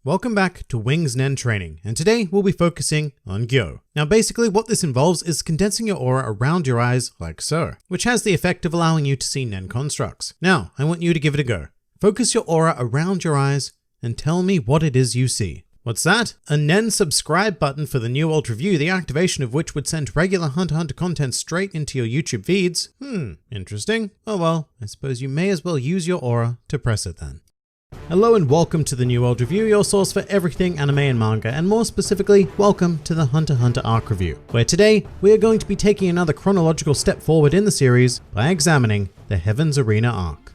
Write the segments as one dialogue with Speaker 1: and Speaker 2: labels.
Speaker 1: Welcome back to Wings Nen Training, and today we'll be focusing on Gyo. Now basically what this involves is condensing your aura around your eyes like so, which has the effect of allowing you to see Nen constructs. Now, I want you to give it a go. Focus your aura around your eyes and tell me what it is you see. What's that? A Nen subscribe button for the NewWorldReview, the activation of which would send regular Hunter x Hunter content straight into your YouTube feeds? Interesting. Oh well, I suppose you may as well use your aura to press it then. Hello and welcome to the NewWorldReview, your source for everything anime and manga, and more specifically, welcome to the Hunter x Hunter arc review, where today we are going to be taking another chronological step forward in the series by examining the Heaven's Arena arc.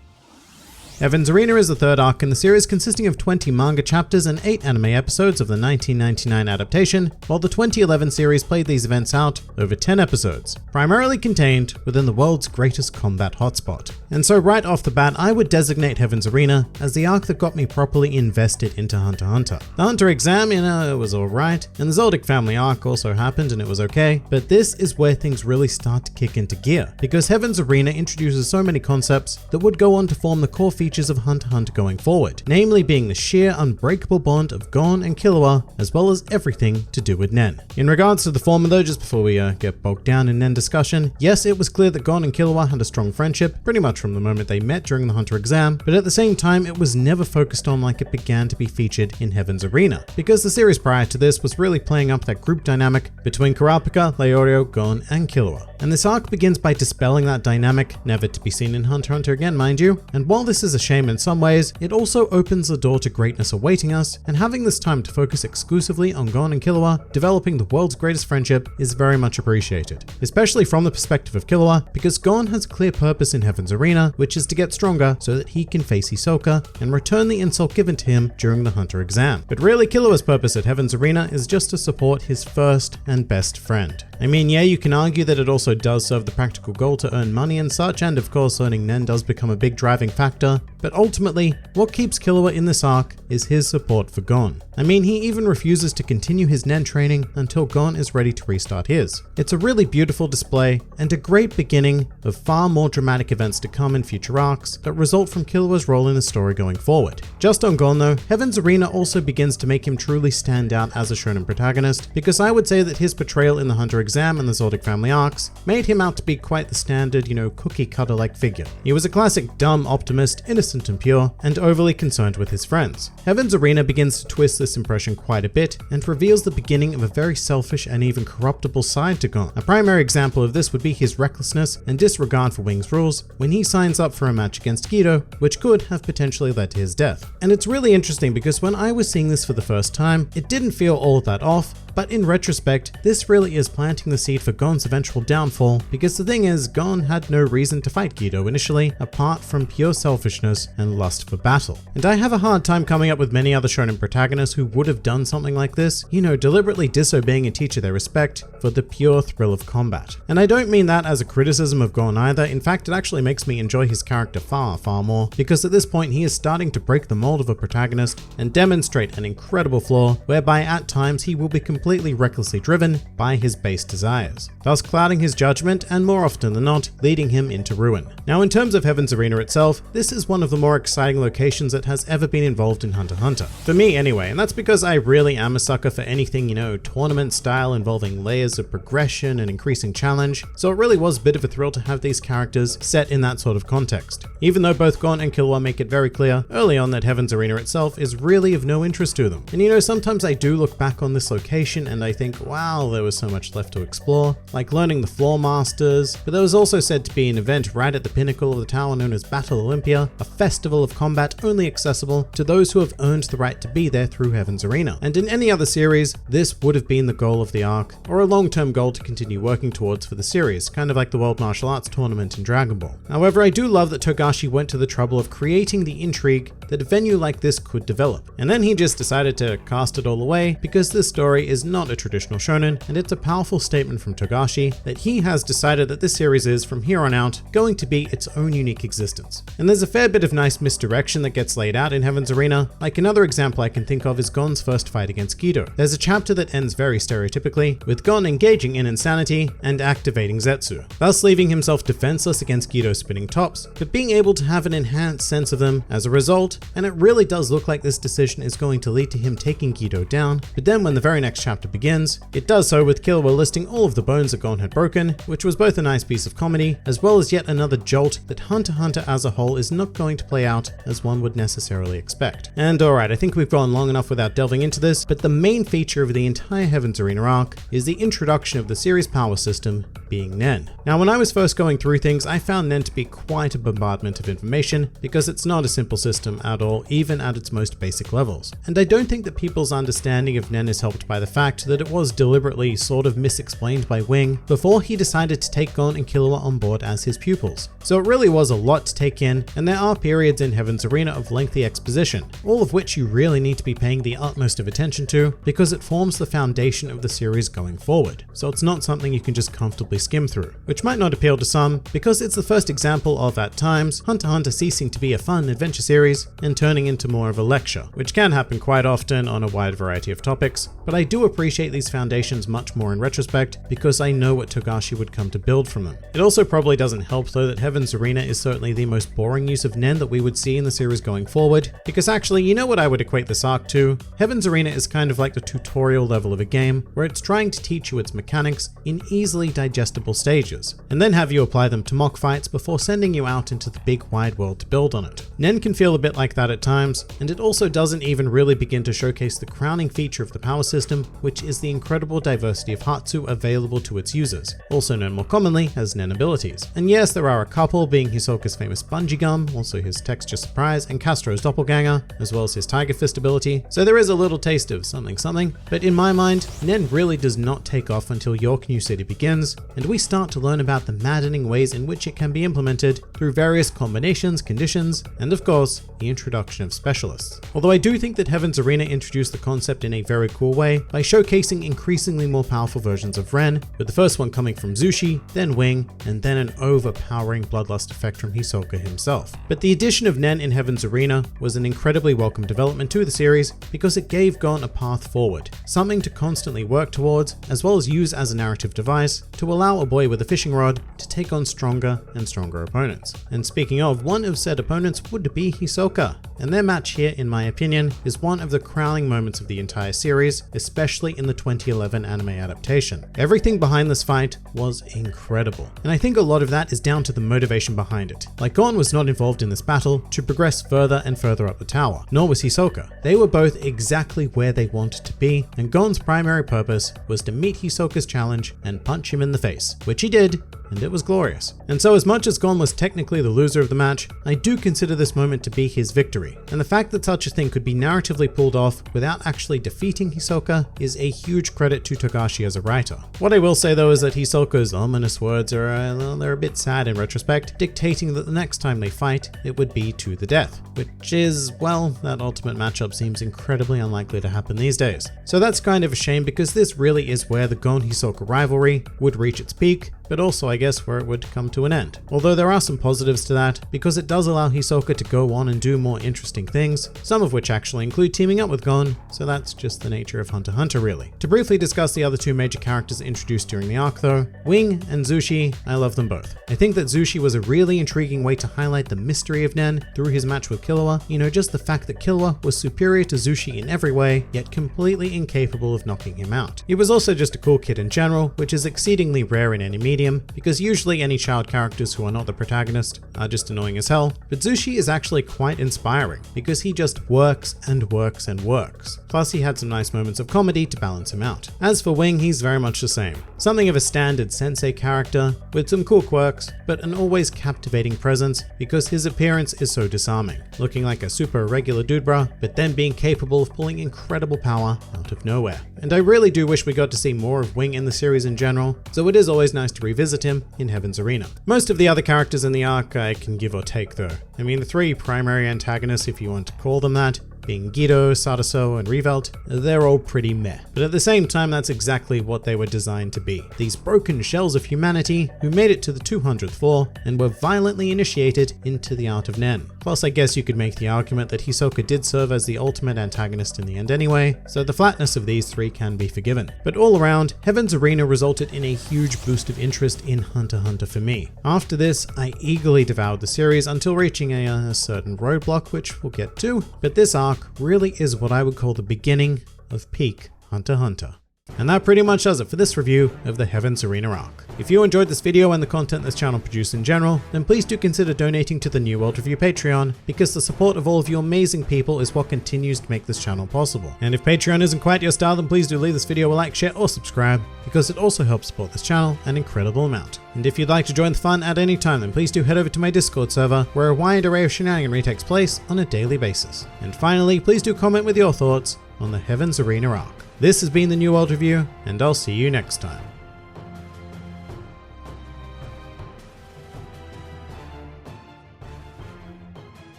Speaker 1: Heaven's Arena is the third arc in the series, consisting of 20 manga chapters and 8 anime episodes of the 1999 adaptation, while the 2011 series played these events out over 10 episodes, primarily contained within the world's greatest combat hotspot. And so right off the bat, I would designate Heaven's Arena as the arc that got me properly invested into Hunter x Hunter. The Hunter exam, it was alright, and the Zoldyck family arc also happened and it was okay, but this is where things really start to kick into gear, because Heaven's Arena introduces so many concepts that would go on to form the core features of Hunter x Hunter going forward, namely being the sheer unbreakable bond of Gon and Killua, as well as everything to do with Nen. In regards to the former though, just before we get bogged down in Nen discussion, yes, it was clear that Gon and Killua had a strong friendship, pretty much from the moment they met during the Hunter exam, but at the same time it was never focused on like it began to be featured in Heaven's Arena, because the series prior to this was really playing up that group dynamic between Kurapika, Leorio, Gon, and Killua. And this arc begins by dispelling that dynamic, never to be seen in Hunter x Hunter again, mind you, and while this is a shame in some ways, it also opens the door to greatness awaiting us, and having this time to focus exclusively on Gon and Killua developing the world's greatest friendship is very much appreciated, especially from the perspective of Killua, because Gon has a clear purpose in Heaven's Arena, which is to get stronger so that he can face Hisoka and return the insult given to him during the Hunter exam. But really Killua's purpose at Heaven's Arena is just to support his first and best friend. I mean, yeah, you can argue that it also does serve the practical goal to earn money and such, and of course earning Nen does become a big driving factor, but ultimately, what keeps Killua in this arc is his support for Gon. I mean, he even refuses to continue his Nen training until Gon is ready to restart his. It's a really beautiful display and a great beginning of far more dramatic events to come in future arcs that result from Killua's role in the story going forward. Just on Gon though, Heaven's Arena also begins to make him truly stand out as a shonen protagonist, because I would say that his portrayal in the Hunter exam and the Zoldyck family arcs made him out to be quite the standard, cookie cutter like figure. He was a classic dumb optimist, innocent and pure, and overly concerned with his friends. Heaven's Arena begins to twist this impression quite a bit and reveals the beginning of a very selfish and even corruptible side to Gon. A primary example of this would be his recklessness and disregard for Wings rules when he signs up for a match against Guido, which could have potentially led to his death. And it's really interesting because when I was seeing this for the first time, it didn't feel all that off, but in retrospect, this really is planting the seed for Gon's eventual downfall, because the thing is, Gon had no reason to fight Guido initially, apart from pure selfishness and lust for battle. And I have a hard time coming up with many other shonen protagonists who would have done something like this, deliberately disobeying a teacher they respect for the pure thrill of combat. And I don't mean that as a criticism of Gon either, in fact it actually makes me enjoy his character far more, because at this point he is starting to break the mold of a protagonist and demonstrate an incredible flaw whereby at times he will be completely recklessly driven by his base desires, thus clouding his judgment and more often than not leading him into ruin. Now in terms of Heaven's Arena itself, this is one of the more exciting locations that has ever been involved in Hunter x Hunter. For me anyway, and that's because I really am a sucker for anything, tournament style involving layers of progression and increasing challenge, so it really was a bit of a thrill to have these characters set in that sort of context. Even though both Gon and Killua make it very clear early on that Heaven's Arena itself is really of no interest to them. And sometimes I do look back on this location and I think, wow, there was so much left to explore, like learning the Floor Masters, but there was also said to be an event right at the pinnacle of the tower known as Battle Olympia, a festival of combat only accessible to those who have earned the right to be there through Heaven's Arena. And in any other series, this would have been the goal of the arc, or a long-term goal to continue working towards for the series, kind of like the World Martial Arts Tournament in Dragon Ball. However, I do love that Togashi went to the trouble of creating the intrigue that a venue like this could develop, and then he just decided to cast it all away because this story is is not a traditional shonen, and it's a powerful statement from Togashi that he has decided that this series is, from here on out, going to be its own unique existence. And there's a fair bit of nice misdirection that gets laid out in Heaven's Arena. Like, another example I can think of is Gon's first fight against Guido. There's a chapter that ends very stereotypically, with Gon engaging in insanity and activating Zetsu, thus leaving himself defenseless against Guido's spinning tops, but being able to have an enhanced sense of them as a result, and it really does look like this decision is going to lead to him taking Guido down. But then when the very next chapter begins, it does so with Killua listing all of the bones that Gon had broken, which was both a nice piece of comedy, as well as yet another jolt that Hunter x Hunter as a whole is not going to play out as one would necessarily expect. And alright, I think we've gone long enough without delving into this, but the main feature of the entire Heaven's Arena arc is the introduction of the series' power system being Nen. Now, when I was first going through things, I found Nen to be quite a bombardment of information because it's not a simple system at all, even at its most basic levels. And I don't think that people's understanding of Nen is helped by the fact that it was deliberately sort of misexplained by Wing before he decided to take Gon and Killua on board as his pupils. So it really was a lot to take in, and there are periods in Heaven's Arena of lengthy exposition, all of which you really need to be paying the utmost of attention to because it forms the foundation of the series going forward. So it's not something you can just comfortably skim through, which might not appeal to some because it's the first example of, at times, Hunter x Hunter ceasing to be a fun adventure series and turning into more of a lecture, which can happen quite often on a wide variety of topics, but I do appreciate these foundations much more in retrospect because I know what Togashi would come to build from them. It also probably doesn't help though that Heaven's Arena is certainly the most boring use of Nen that we would see in the series going forward, because actually, you know what I would equate this arc to? Heaven's Arena is kind of like the tutorial level of a game where it's trying to teach you its mechanics in easily digestible stages, and then have you apply them to mock fights before sending you out into the big wide world to build on it. Nen can feel a bit like that at times, and it also doesn't even really begin to showcase the crowning feature of the power system, which is the incredible diversity of Hatsu available to its users, also known more commonly as Nen abilities. And yes, there are a couple, being Hisoka's famous bungee gum, also his texture surprise, and Castro's doppelganger, as well as his tiger fist ability, so there is a little taste of something something, but in my mind, Nen really does not take off until York New City begins, and we start to learn about the maddening ways in which it can be implemented through various combinations, conditions, and of course, the introduction of specialists. Although I do think that Heaven's Arena introduced the concept in a very cool way by showcasing increasingly more powerful versions of Ren, with the first one coming from Zushi, then Wing, and then an overpowering bloodlust effect from Hisoka himself. But the addition of Nen in Heaven's Arena was an incredibly welcome development to the series because it gave Gon a path forward, something to constantly work towards, as well as use as a narrative device to allow a boy with a fishing rod to take on stronger and stronger opponents. And speaking of, one of said opponents would be Hisoka, and their match here, in my opinion, is one of the crowning moments of the entire series, especially in the 2011 anime adaptation. Everything behind this fight was incredible, and I think a lot of that is down to the motivation behind it. Like, Gon was not involved in this battle to progress further and further up the tower, nor was Hisoka. They were both exactly where they wanted to be, and Gon's primary purpose was to meet Hisoka's challenge and punch him in the face, which he did, and it was glorious. And so as much as Gon was technically the loser of the match, I do consider this moment to be his victory, and the fact that such a thing could be narratively pulled off without actually defeating Hisoka is a huge credit to Togashi as a writer. What I will say though is that Hisoka's ominous words are they're a bit sad in retrospect, dictating that the next time they fight, it would be to the death, which is, well, that ultimate matchup seems incredibly unlikely to happen these days. So that's kind of a shame because this really is where the Gon-Hisoka rivalry would reach its peak, but also I guess where it would come to an end. Although there are some positives to that, because it does allow Hisoka to go on and do more interesting things, some of which actually include teaming up with Gon, so that's just the nature of Hunter x Hunter really. To briefly discuss the other two major characters introduced during the arc though, Wing and Zushi, I love them both. I think that Zushi was a really intriguing way to highlight the mystery of Nen through his match with Killua, just the fact that Killua was superior to Zushi in every way, yet completely incapable of knocking him out. He was also just a cool kid in general, which is exceedingly rare in any medium, because usually any child characters who are not the protagonist are just annoying as hell, but Zushi is actually quite inspiring, because he just works and works and works. Plus he had some nice moments of comedy to balance him out. As for Wing, he's very much the same. Something of a standard sensei character, with some cool quirks, but an always captivating presence because his appearance is so disarming, looking like a super regular dude bruh, but then being capable of pulling incredible power out of nowhere. And I really do wish we got to see more of Wing in the series in general, so it is always nice to revisit him in Heaven's Arena. Most of the other characters in the arc I can give or take though. I mean, the three primary antagonists, if you want to call them that, being Guido, Sadaso, and Revelt, they're all pretty meh. But at the same time, that's exactly what they were designed to be. These broken shells of humanity who made it to the 200th floor and were violently initiated into the art of Nen. Plus, I guess you could make the argument that Hisoka did serve as the ultimate antagonist in the end anyway, so the flatness of these three can be forgiven. But all around, Heaven's Arena resulted in a huge boost of interest in Hunter x Hunter for me. After this, I eagerly devoured the series until reaching a certain roadblock, which we'll get to, but this arc really is what I would call the beginning of peak Hunter x Hunter. And that pretty much does it for this review of the Heaven's Arena arc. If you enjoyed this video and the content this channel produces in general, then please do consider donating to the New World Review Patreon, because the support of all of you amazing people is what continues to make this channel possible. And if Patreon isn't quite your style, then please do leave this video a like, share, or subscribe, because it also helps support this channel an incredible amount. And if you'd like to join the fun at any time, then please do head over to my Discord server, where a wide array of shenaniganry takes place on a daily basis. And finally, please do comment with your thoughts on the Heaven's Arena arc. This has been the New World Review, and I'll see you next time.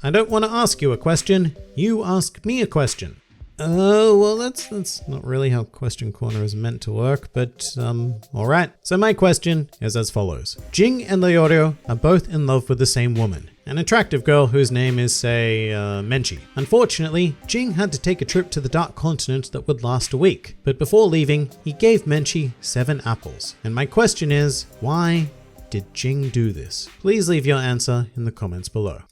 Speaker 1: I don't want to ask you a question, you ask me a question. Oh, well, that's not really how Question Corner is meant to work, but alright. So my question is as follows. Jing and Leorio are both in love with the same woman, an attractive girl whose name is, say, Menchi. Unfortunately, Jing had to take a trip to the Dark Continent that would last a week, but before leaving, he gave Menchi 7 apples. And my question is, why did Jing do this? Please leave your answer in the comments below.